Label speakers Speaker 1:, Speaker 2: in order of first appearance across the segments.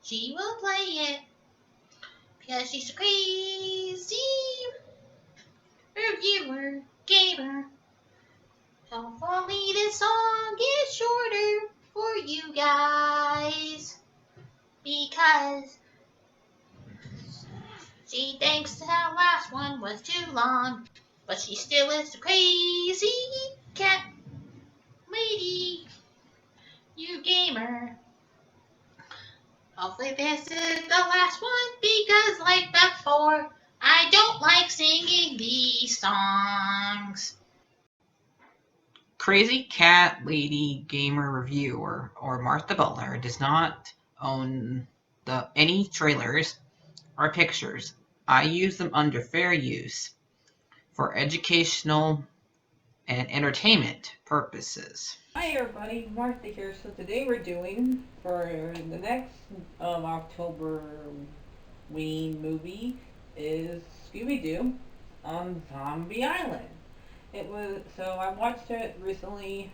Speaker 1: She will play it because she's a crazy reviewer, gamer. Hopefully this song is shorter for you guys because she thinks the last one was too long, but she still is a crazy cat lady, you gamer. Hopefully this is the last one because like before, I don't like singing these songs.
Speaker 2: CrazyCatLady Gamer Reviewer or Martha Butler does not own any trailers or pictures. I use them under fair use for educational and entertainment purposes.
Speaker 3: Hi everybody, Martha here. So today we're doing, for the next October Ween movie, is Scooby-Doo on Zombie Island. I watched it recently,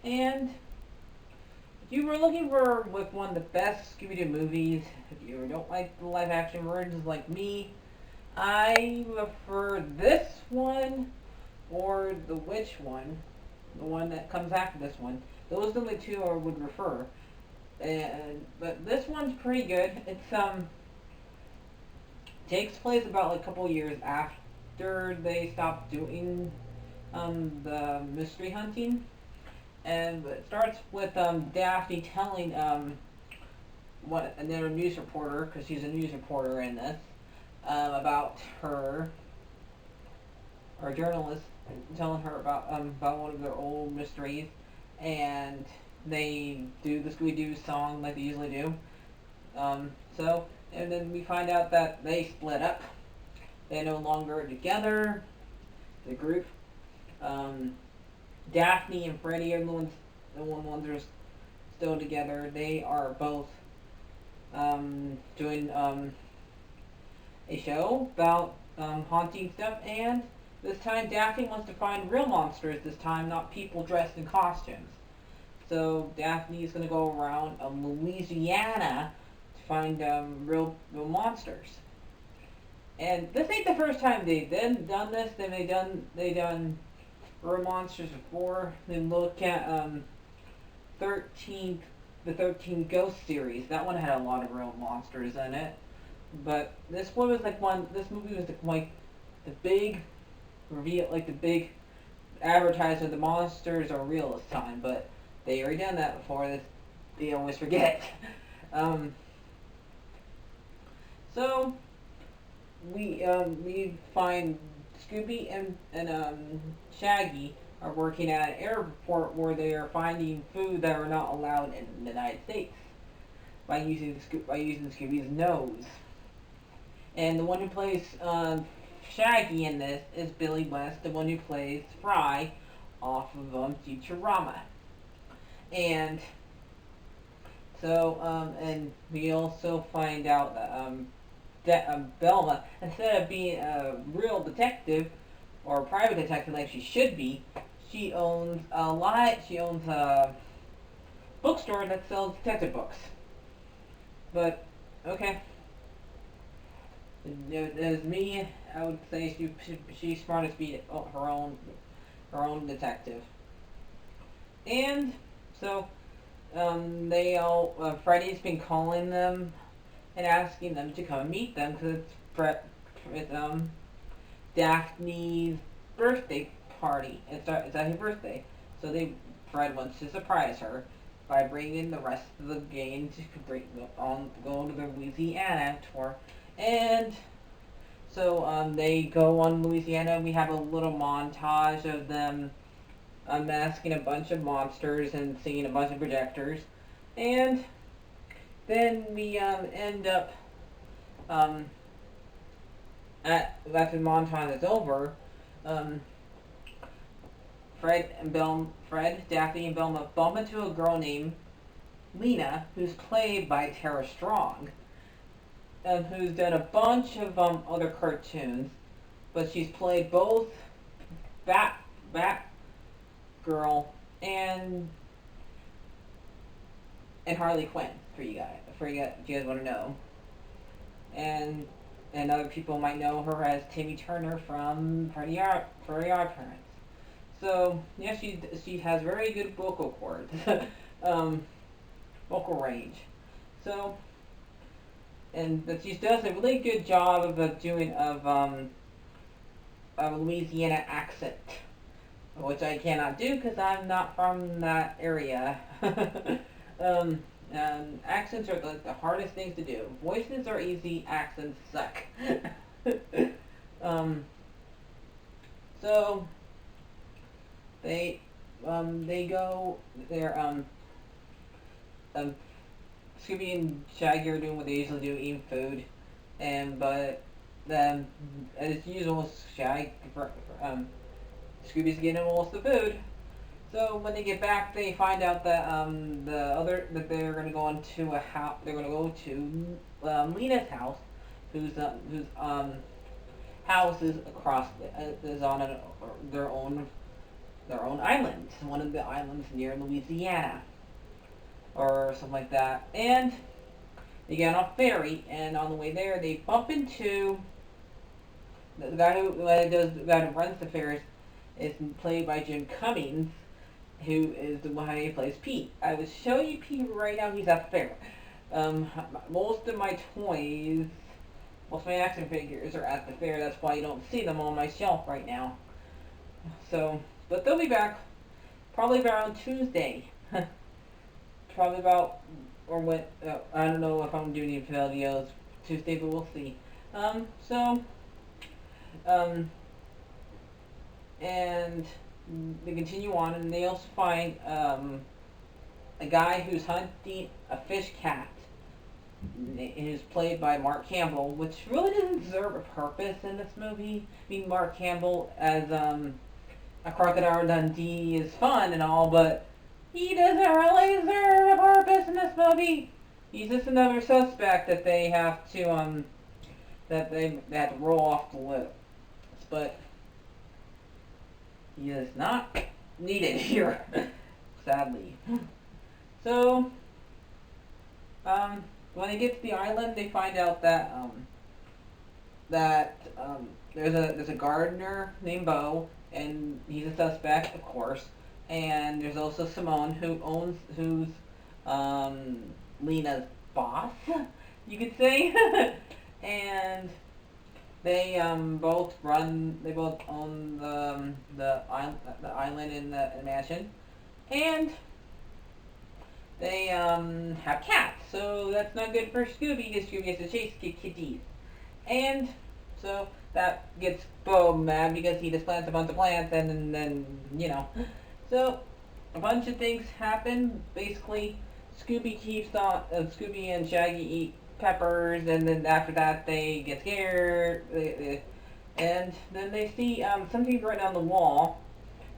Speaker 3: and if you were looking for like one of the best Scooby-Doo movies, if you don't like the live action versions like me, I prefer this one or the witch one, the one that comes after this one. Those are the only two I would refer. But this one's pretty good. It's takes place about like a couple years after they stopped doing the mystery hunting, and it starts with Daphne telling what another news reporter, because she's a news reporter in this, about her or journalist telling her about one of their old mysteries, and they do the Scooby Doo song like they usually do. And then we find out that they split up. They're no longer together. The group. Um, Daphne and Freddy are the ones that are still together. They are both doing a show about haunting stuff, and this time Daphne wants to find real monsters. This time, not people dressed in costumes. So Daphne is going to go around Louisiana to find real monsters. And this ain't the first time they've done this. They done real monsters before. They look at 13 the 13 Ghost series. That one had a lot of real monsters in it. But this one was like one. This movie was like the big reveal, like the big advertisement. The monsters are real this time, but they already done that before. They always forget. um, so we find Scooby and Shaggy are working at an airport where they are finding food that are not allowed in the United States by using Scooby's nose. And the one who plays Shaggy in this is Billy West, the one who plays Fry off of Futurama. And and we also find out that Belma, instead of being a real detective or a private detective like she should be, she owns a bookstore that sells detective books. But okay, as me, I would say she's smart to be her own detective. And so Freddy's been calling them and asking them to come meet them because it's Daphne's birthday party. It's her birthday, so Fred wants to surprise her by bringing the rest of the gang to go to the Louisiana tour, and so they go on Louisiana. We have a little montage of them unmasking a bunch of monsters and seeing a bunch of projectors, and then we end up um, after the montage is over. Um, Fred, Daphne, and Velma bump into a girl named Lena, who's played by Tara Strong, who's done a bunch of other cartoons, but she's played both Batgirl and Harley Quinn. for you guys. If you guys want to know, and other people might know her as Timmy Turner from Pretty Odd Parents. So yeah, she has very good vocal cords, um, vocal range. So but she does a really good job of doing a Louisiana accent, which I cannot do because I'm not from that area. Accents are the hardest things to do. Voices are easy, accents suck. um, so they go they're um, Scooby and Shaggy are doing what they usually do, eating food, but then as usual, Scooby's getting most of the food. So when they get back, they find out that that they're gonna go into a house. They're gonna go to Lena's house, whose house is across is on their own island, one of the islands near Louisiana or something like that. And they get on a ferry, and on the way there, they bump into the guy the guy who runs the ferry is played by Jim Cummings, who is the one who plays Pete. I will show you Pete right now. He's at the fair. Most of my toys, most of my action figures are at the fair. That's why you don't see them on my shelf right now. So, but they'll be back probably around Tuesday. Probably about, or when, I don't know if I'm doing any videos Tuesday, but we'll see. So, and they continue on, and they also find a guy who's hunting a fish cat, who's played by Mark Campbell, which really doesn't deserve a purpose in this movie. I mean, Mark Campbell as a Crocodile Dundee is fun and all, but he doesn't really deserve a purpose in this movie. He's just another suspect that they have to they have to roll off the list, but he is not needed here, sadly. So, when they get to the island, they find out that there's a gardener named Bo, and he's a suspect, of course. And there's also Simone, who's Lena's boss, you could say. And they both own the island in the mansion, and they have cats. So that's not good for Scooby, because Scooby has to chase kitties. And so that gets Bo mad because he just plants a bunch of plants, and then so a bunch of things happen. Basically, Scooby and Shaggy eat peppers, and then after that they get scared, and then they see something written on the wall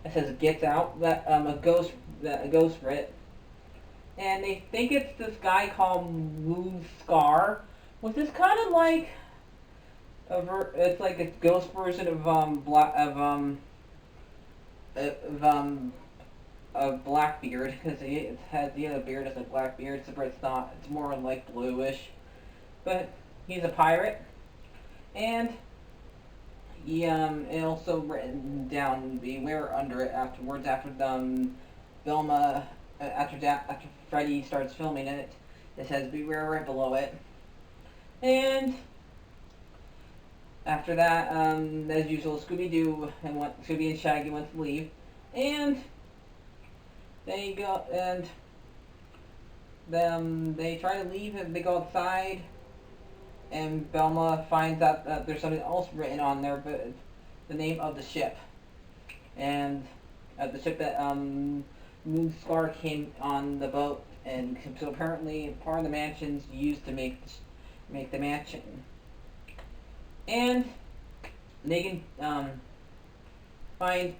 Speaker 3: that says "Gets Out." That a ghost writ, and they think it's this guy called Woo Scar, which is kind of like it's like a ghost version of Blackbeard, because it has the beard as a Blackbeard, but it's not. It's more like bluish. But he's a pirate, and he it also written down "Beware" under it afterwards. After Velma, after Freddy starts filming it, it says "Beware" right below it. And after that, as usual, Scooby and Shaggy want to leave, and they go and they try to leave, and they go outside, and Velma finds out that there's something else written on there, but the name of the ship, and the ship that Moon Scar came on the boat, and so apparently part of the mansion's used to make the mansion. And they can find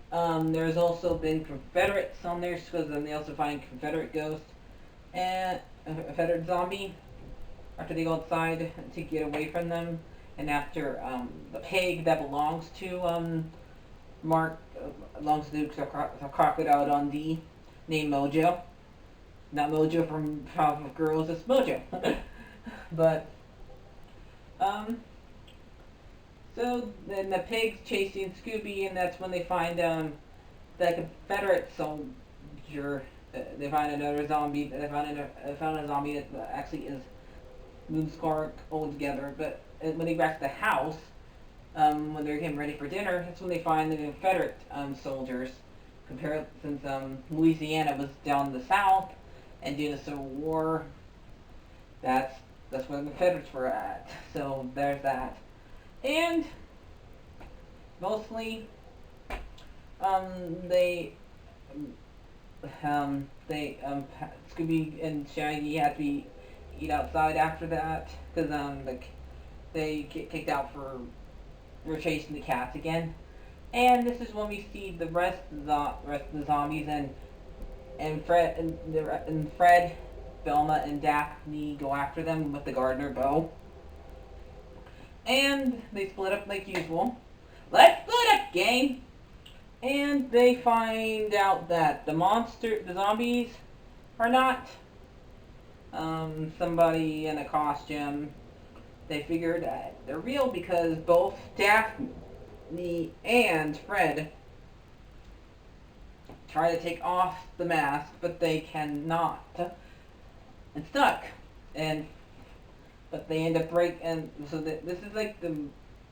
Speaker 3: there's also been Confederates on there, because then they also find Confederate ghosts and a Confederate zombie after they go outside to get away from them, and after the pig that belongs to belongs to the Crocodile Dundee, named Mojo. not Mojo from Powerpuff Girls, it's Mojo. But so then the pigs chasing Scooby, and that's when they find the Confederate soldier. They find another zombie. They found a zombie that actually is Moon Scark altogether. But when they get back to the house, when they're getting ready for dinner, that's when they find the Confederate soldiers. Since Louisiana was down the south and during the Civil War, that's where the Confederates were at. So there's that. And mostly, Scooby and Shaggy had to eat outside after that because they get kicked out for chasing the cats again. And this is when we see the rest of the zombies and Fred, Velma, and Daphne go after them with the gardener bow. And they split up like usual. Let's split up, gang! And they find out that the zombies are not somebody in a costume. They figured that they're real because both Daphne and Fred try to take off the mask, but they cannot. It's stuck. But they end up breaking. So this is like the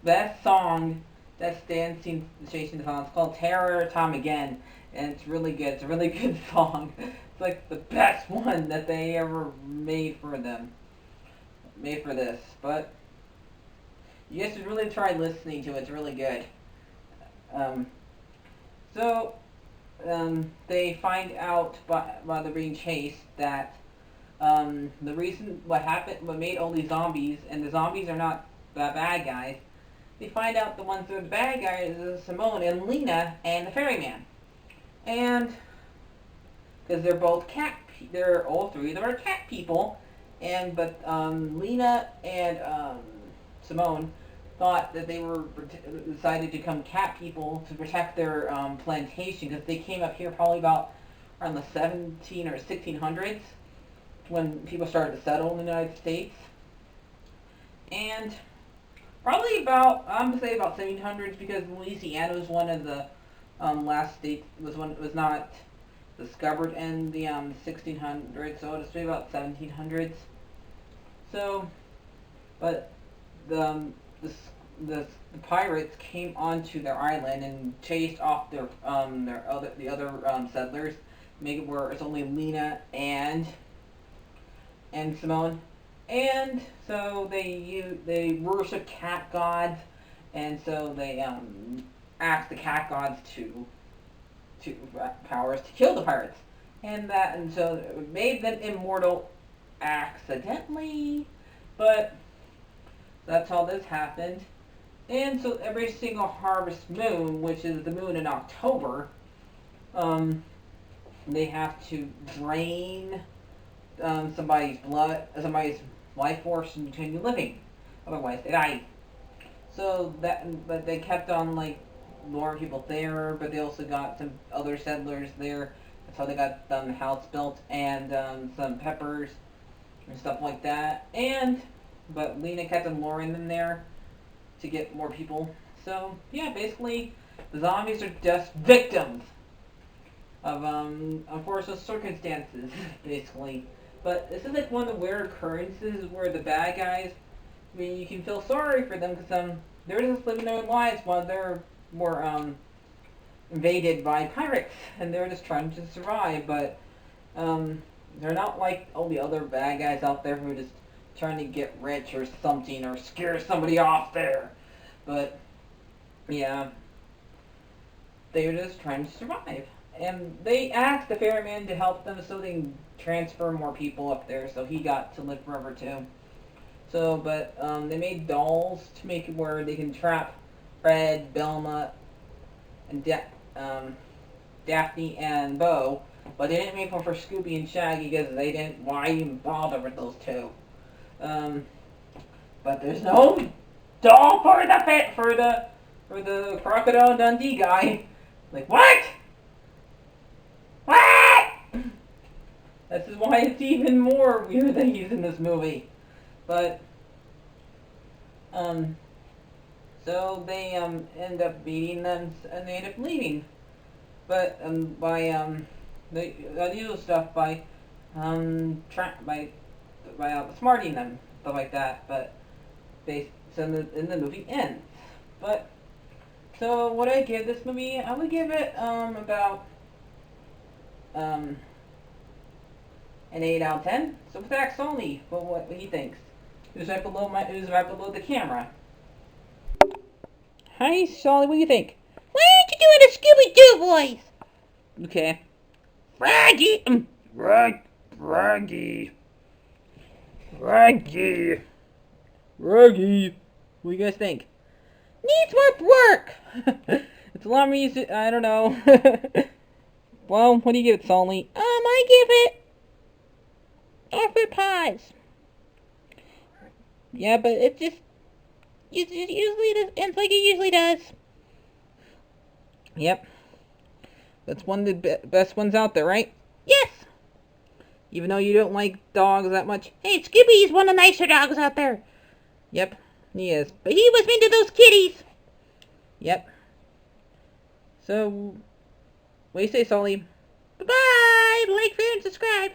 Speaker 3: best song that's chasing the song. It's called Terror Time Again, and it's really good. It's a really good song. It's like the best one that they ever made for them. Made for this, but you guys should really try listening to it. It's really good. They find out while they're being chased that the reason what made all these zombies, and the zombies are not the bad guys. They find out the ones that are the bad guys is Simone and Lena and the ferryman, and because they're both they're all three of them are cat people, but Lena and Simone thought that they were decided to become cat people to protect their plantation because they came up here probably about around the 17 or 1600s when people started to settle in the United States, and probably I'm gonna say about 1700s because Louisiana was one of the last states was not discovered in the 1600s, so it's maybe about 1700s. So, but the pirates came onto their island and chased off the other settlers, make it where it's only Lena and Simone, and so they worship cat gods, and so they asked the cat gods to powers to kill the pirates, and so it made them immortal accidentally, but that's how this happened. And so every single harvest moon, which is the moon in October, they have to drain somebody's somebody's life force and continue living. Otherwise, they die. So but they kept on like luring people there, but they also got some other settlers there. That's how they got the house built and some peppers and stuff like that. But Lena kept on luring them there to get more people. So yeah, basically, the zombies are just victims of unfortunate circumstances, basically. But this is like one of the rare occurrences where the bad guys, I mean, you can feel sorry for them because they're just living their lives while they're more invaded by pirates, and they're just trying to survive. But they're not like all the other bad guys out there who are just trying to get rich or something or scare somebody off there. But yeah, they're just trying to survive. And they asked the ferryman to help them so they can transfer more people up there, so he got to live forever too. So, but they made dolls to make it where they can trap Fred, Velma, and Daphne and Bo, but they didn't make one for Scooby and Shaggy because they didn't. Why even bother with those two? But there's no doll for the Crocodile Dundee guy. Like what? What? This is why why it's even more weird that he's in this movie. But, so they, end up beating them and they end up leaving. But, they do stuff by, outsmarting them, stuff like that. But, so in the movie ends. But, so what I give this movie, I would give it, about, an 8 out of 10. So with that, Sully, what he thinks. Who's right below the camera. Hi, Sully, what do you think?
Speaker 1: Why aren't you doing a Scooby-Doo voice?
Speaker 3: Okay.
Speaker 4: Raggy!
Speaker 3: Raggy. What do you guys think?
Speaker 1: Needs more work.
Speaker 3: It's a lot of music. I don't know. Well, what do you give it, Sully?
Speaker 1: I give it Orphan Pies.
Speaker 3: Yeah, but
Speaker 1: It usually ends like it usually does.
Speaker 3: yep. That's one of the best ones out there, right?
Speaker 1: Yes.
Speaker 3: Even though you don't like dogs that much.
Speaker 1: Hey, Scooby's one of the nicer dogs out there.
Speaker 3: Yep, he is.
Speaker 1: But he was mean to those kitties.
Speaker 3: Yep. So, what do you say, Sully?
Speaker 1: Bye-bye. Like, share, and subscribe.